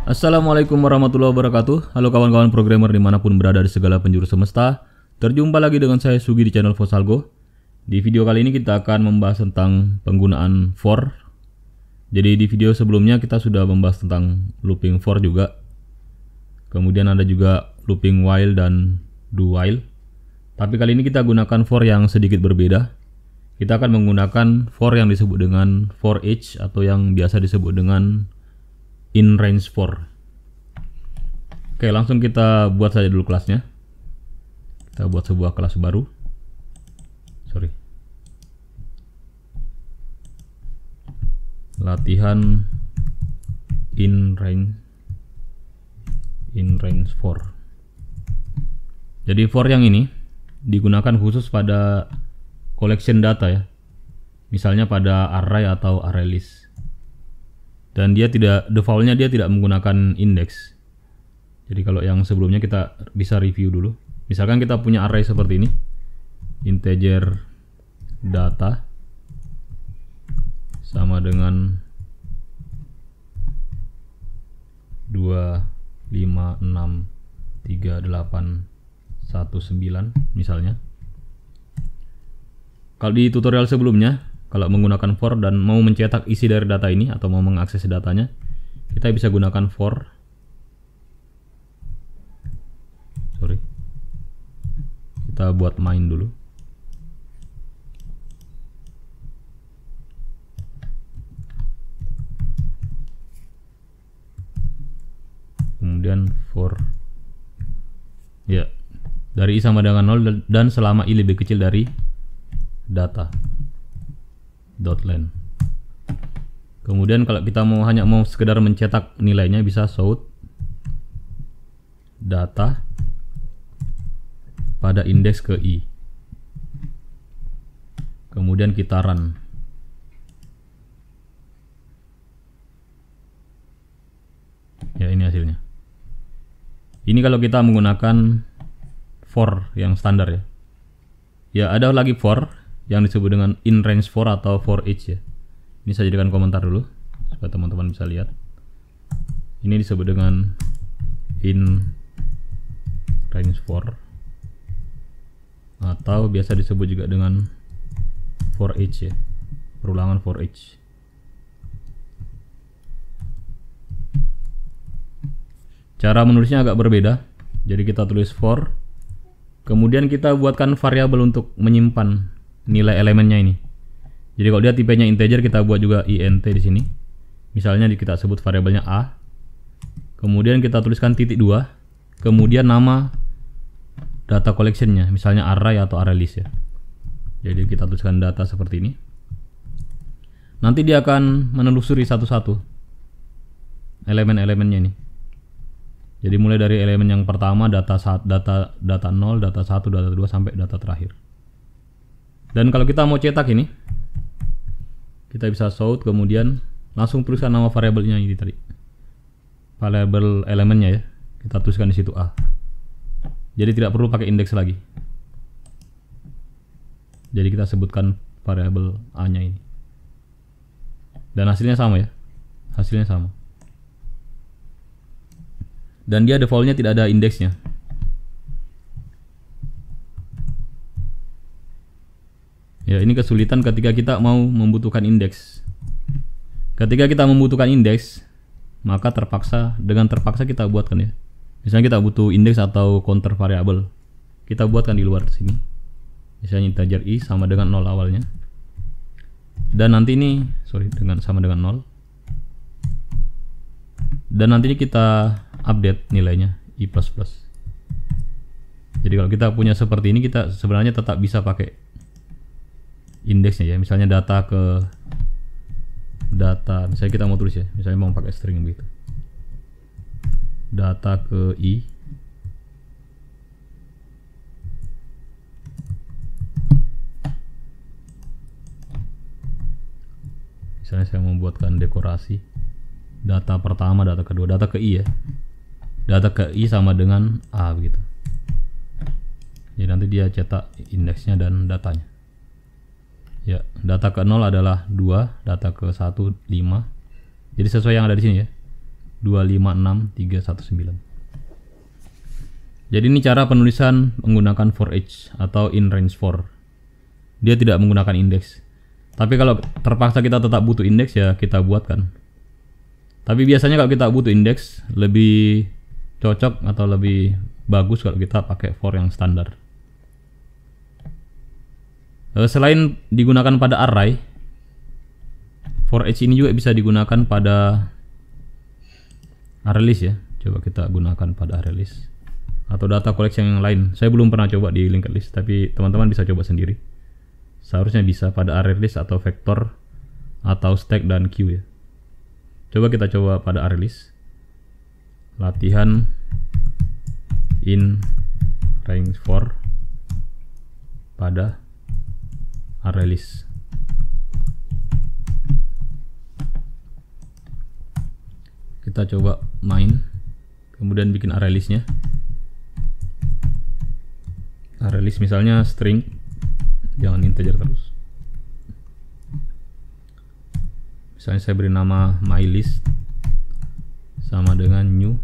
Assalamualaikum warahmatullahi wabarakatuh. Halo kawan-kawan programmer dimanapun berada di segala penjuru semesta. Terjumpa lagi dengan saya Sugi di channel Fosalgo. Di video kali ini kita akan membahas tentang penggunaan for. Jadi di video sebelumnya kita sudah membahas tentang looping for juga. Kemudian ada juga looping while dan do while. Tapi kali ini kita gunakan for yang sedikit berbeda. Kita akan menggunakan for yang disebut dengan for each atau yang biasa disebut dengan in range for. Oke, langsung kita buat saja dulu kelasnya. Kita buat sebuah kelas baru. Latihan in range for. Jadi for yang ini digunakan khusus pada collection data ya. Misalnya pada array atau array list. Dan dia tidak, defaultnya dia tidak menggunakan index. Jadi kalau yang sebelumnya kita bisa review dulu. Misalkan kita punya array seperti ini, integer data sama dengan 2, 5, 6, 3, 8, 1, 9 misalnya. Kalau di tutorial sebelumnya, kalau menggunakan for dan mau mencetak isi dari data ini atau mau mengakses datanya, kita bisa gunakan for. Kita buat main dulu. Kemudian for ya, dari i sama dengan 0 dan selama i lebih kecil dari data .len. Kemudian kalau kita hanya mau sekedar mencetak nilainya, bisa shout data pada indeks ke i. Kemudian kita run. Ya, ini hasilnya. Ini kalau kita menggunakan for yang standar ya. Ya, ada lagi for yang disebut dengan in range for atau for each ya. Ini saya jadikan komentar dulu supaya teman-teman bisa lihat. Ini disebut dengan in range for atau biasa disebut juga dengan for each ya. Perulangan for each. Cara menulisnya agak berbeda. Jadi kita tulis for, kemudian kita buatkan variabel untuk menyimpan nilai elemennya ini. Jadi kalau dia tipenya integer, kita buat juga int di sini. Misalnya kita sebut variabelnya a. Kemudian kita tuliskan titik 2, kemudian nama data collectionnya, misalnya array atau array list ya. Jadi kita tuliskan data seperti ini. Nanti dia akan menelusuri satu-satu elemen-elemennya ini. Jadi mulai dari elemen yang pertama, data 0, data 1, data 2 sampai data terakhir. Dan kalau kita mau cetak ini, kita bisa shout, kemudian langsung tuliskan nama variabelnya ini tadi. Variabel elemennya ya. Kita tuliskan di situ a. Jadi tidak perlu pakai indeks lagi. Jadi kita sebutkan variabel a-nya ini. Dan hasilnya sama ya. Hasilnya sama. Dan dia defaultnya tidak ada indeksnya. Ya, ini kesulitan ketika kita mau membutuhkan indeks. Ketika kita membutuhkan indeks, maka dengan terpaksa kita buatkan ya. Misalnya kita butuh indeks atau counter variabel, kita buatkan di luar sini. Misalnya integer i sama dengan 0 awalnya. Dan nanti ini, sama dengan 0. Dan nanti ini kita update nilainya i++. Jadi kalau kita punya seperti ini, kita sebenarnya tetap bisa pakai indeksnya ya. Misalnya data, misalnya kita mau tulis ya, misalnya mau pakai string begitu. Data ke i, misalnya saya membuatkan dekorasi. Data pertama, data kedua, data ke i ya. Data ke i sama dengan a begitu. Jadi nanti dia cetak indeksnya dan datanya. Ya, data ke 0 adalah 2, data ke 1 5. Jadi sesuai yang ada di sini ya. 256.319. Jadi ini cara penulisan menggunakan for each atau in range for. Dia tidak menggunakan indeks. Tapi kalau terpaksa kita tetap butuh indeks ya kita buatkan. Tapi biasanya kalau kita butuh indeks lebih cocok atau lebih bagus kalau kita pakai for yang standar. Selain digunakan pada array, for each ini juga bisa digunakan pada array list ya. Coba kita gunakan pada array list atau data collection yang lain. Saya belum pernah coba di linked list, tapi teman-teman bisa coba sendiri. Seharusnya bisa pada array list atau vector atau stack dan queue ya. Coba kita coba pada array list. Latihan in range for pada array list. Kita coba main, kemudian bikin array listnya. Array list misalnya string, jangan integer terus. Misalnya saya beri nama mylist sama dengan new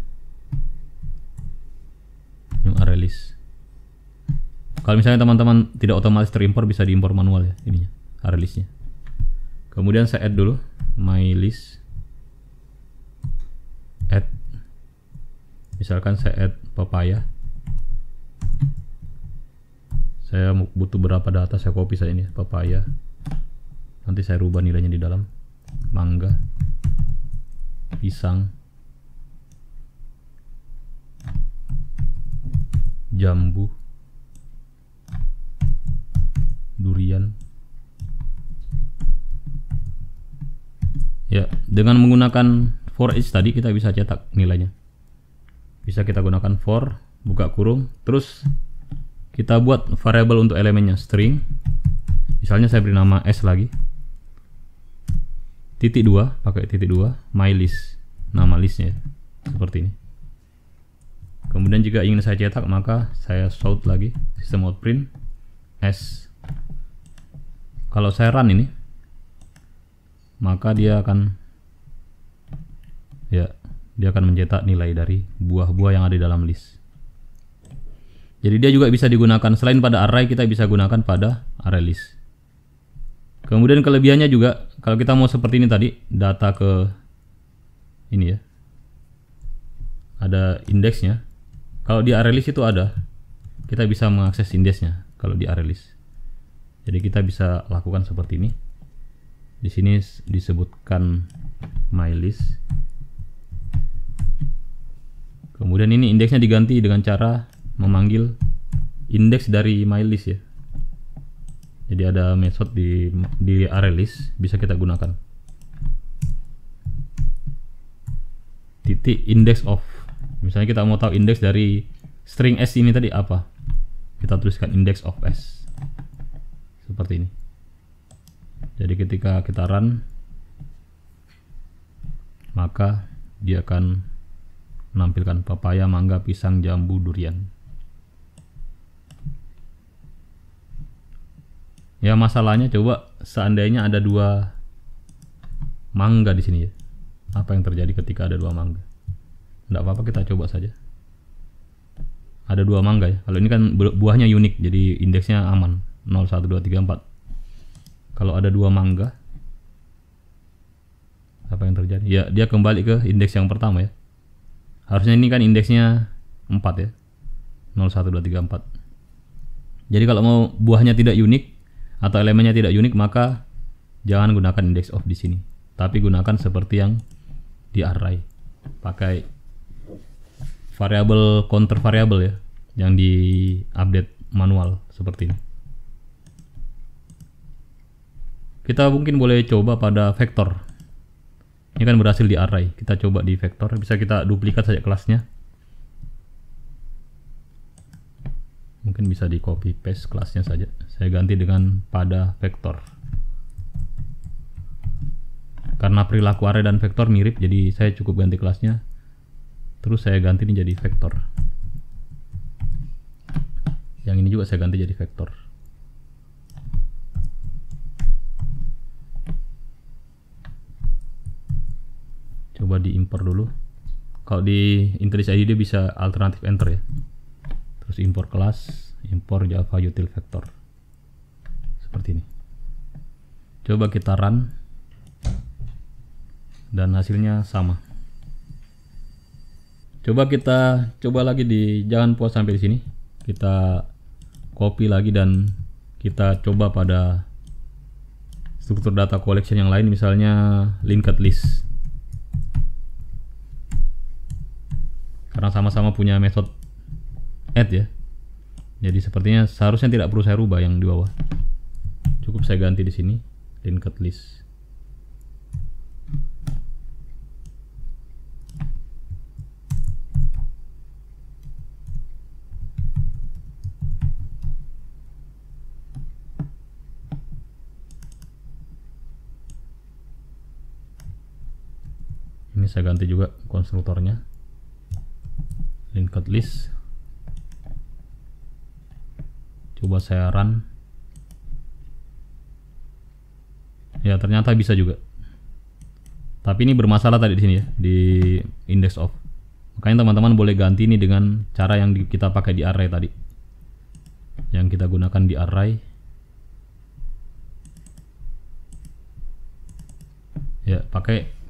array list. Kalau misalnya teman-teman tidak otomatis terimpor, bisa diimpor manual ya ininya, array listnya. Kemudian saya add dulu mylist, add, misalkan saya add papaya. Saya butuh berapa data, saya copy saja ini papaya. Nanti saya rubah nilainya di dalam. Mangga, pisang, jambu, durian. Ya, dengan menggunakan for each tadi kita bisa cetak nilainya. Bisa kita gunakan for, buka kurung, terus kita buat variabel untuk elemennya string. Misalnya saya beri nama s lagi. Titik 2, pakai titik 2, mylist, nama listnya seperti ini. Kemudian jika ingin saya cetak maka saya shout lagi, system out print s. Kalau saya run ini, maka dia akan mencetak nilai dari buah-buah yang ada di dalam list. Jadi dia juga bisa digunakan selain pada array, kita bisa gunakan pada array list. Kemudian kelebihannya juga kalau kita mau seperti ini tadi, data ke ini ya, ada indeksnya. Kalau di array list itu ada, kita bisa mengakses indeksnya kalau di array list. Jadi kita bisa lakukan seperti ini. Di sini disebutkan mylist. Kemudian ini indeksnya diganti dengan cara memanggil indeks dari mylist ya. Jadi ada method di array list bisa kita gunakan. Titik index of. Misalnya kita mau tahu indeks dari string s ini tadi apa, kita tuliskan index of s seperti ini. Jadi ketika kita run, maka dia akan menampilkan papaya, mangga, pisang, jambu, durian. Ya masalahnya coba seandainya ada 2 mangga di sini ya. Apa yang terjadi ketika ada 2 mangga? Tidak apa-apa, kita coba saja. Ada 2 mangga ya. Kalau ini kan buahnya unik, jadi indeksnya aman. 0, 1, 2, 3, 4. Kalau ada 2 mangga, apa yang terjadi? Ya dia kembali ke indeks yang pertama ya. Harusnya ini kan indeksnya 4 ya. 0, 1, 2, 3, 4. Jadi kalau mau buahnya tidak unik atau elemennya tidak unik, maka jangan gunakan index of di sini. Tapi gunakan seperti yang di array. Pakai variabel counter variabel ya, yang di update manual seperti ini. Kita mungkin boleh coba pada vektor. Ini kan berhasil di array. Kita coba di vektor, bisa kita duplikat saja kelasnya. Mungkin bisa di copy paste kelasnya saja. Saya ganti dengan pada vektor. Karena perilaku array dan vektor mirip, jadi saya cukup ganti kelasnya. Terus saya ganti ini jadi vektor. Yang ini juga saya ganti jadi vektor. Coba diimport dulu. Kalau di Intelis ID dia bisa alternatif enter ya. Terus import kelas, import Java util vector. Seperti ini. Coba kita run. Dan hasilnya sama. Coba lagi jangan puas sampai di sini. Kita copy lagi dan kita coba pada struktur data collection yang lain, misalnya linked list. Karena sama-sama punya metode add ya. Jadi sepertinya seharusnya tidak perlu saya rubah yang di bawah. Cukup saya ganti di sini linked list. Ini saya ganti juga konstruktornya. Linked list. Coba saya run. Ya, ternyata bisa juga. Tapi ini bermasalah tadi di sini ya, di index of. Makanya teman-teman boleh ganti ini dengan cara yang kita pakai di array tadi. Yang kita gunakan di array. Ya, pakai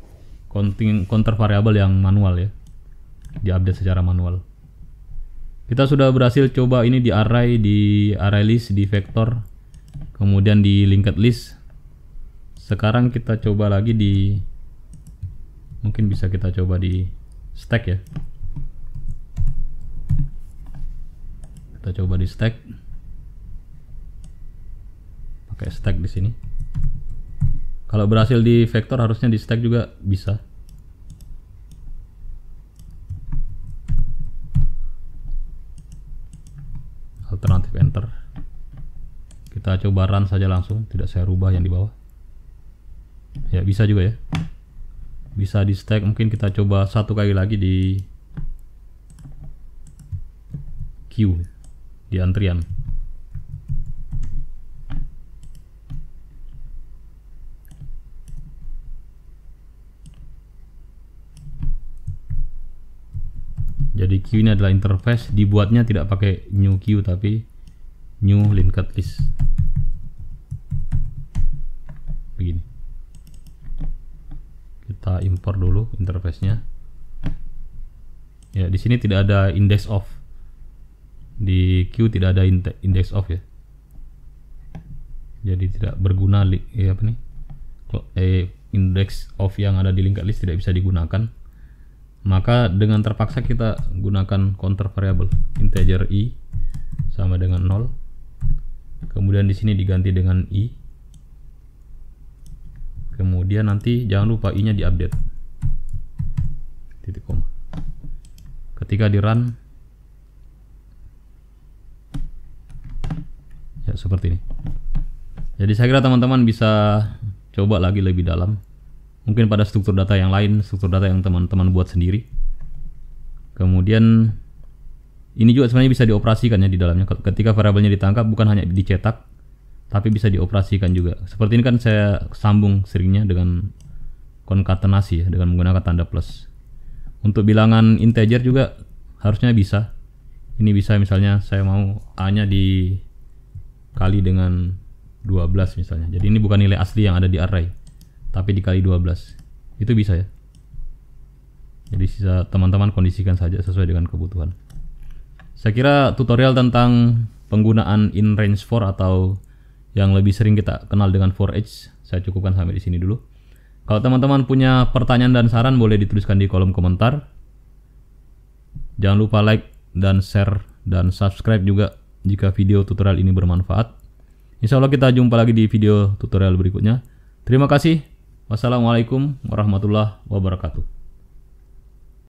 counter variabel yang manual ya, diupdate secara manual. Kita sudah berhasil coba ini di array list, di vector, kemudian di linked list. Sekarang kita coba lagi mungkin bisa kita coba di stack ya. Kita coba di stack, pakai stack di sini. Kalau berhasil di vector, harusnya di stack juga bisa. Alternatif enter. Kita coba run saja langsung, tidak saya rubah yang di bawah. Ya, bisa juga ya. Bisa di stack, mungkin kita coba satu kali lagi di queue, di antrian. Jadi queue ini adalah interface, dibuatnya tidak pakai new queue tapi new linked list. Begini. Kita import dulu interface-nya. Ya, di sini tidak ada index of. Di queue tidak ada index of ya. Jadi tidak berguna index of yang ada di linked list tidak bisa digunakan. Maka dengan terpaksa kita gunakan counter variable integer i sama dengan 0. Kemudian di sini diganti dengan i. Kemudian nanti jangan lupa i-nya diupdate. Titik koma. Ketika di run, ya seperti ini. Jadi saya kira teman-teman bisa coba lagi lebih dalam. Mungkin pada struktur data yang lain, struktur data yang teman-teman buat sendiri. Kemudian ini juga sebenarnya bisa dioperasikan ya di dalamnya. Ketika variabelnya ditangkap bukan hanya dicetak, tapi bisa dioperasikan juga. Seperti ini kan saya sambung seringnya dengan konkatenasi ya, dengan menggunakan tanda plus. Untuk bilangan integer juga harusnya bisa. Ini bisa misalnya saya mau a-nya dikali dengan 12 misalnya. Jadi ini bukan nilai asli yang ada di array, tapi dikali 12. Itu bisa ya. Jadi sisa teman-teman kondisikan saja sesuai dengan kebutuhan. Saya kira tutorial tentang penggunaan in range for atau yang lebih sering kita kenal dengan for each saya cukupkan sampai di sini dulu. Kalau teman-teman punya pertanyaan dan saran boleh dituliskan di kolom komentar. Jangan lupa like dan share dan subscribe juga jika video tutorial ini bermanfaat. Insya Allah kita jumpa lagi di video tutorial berikutnya. Terima kasih. Wassalamualaikum warahmatullahi wabarakatuh.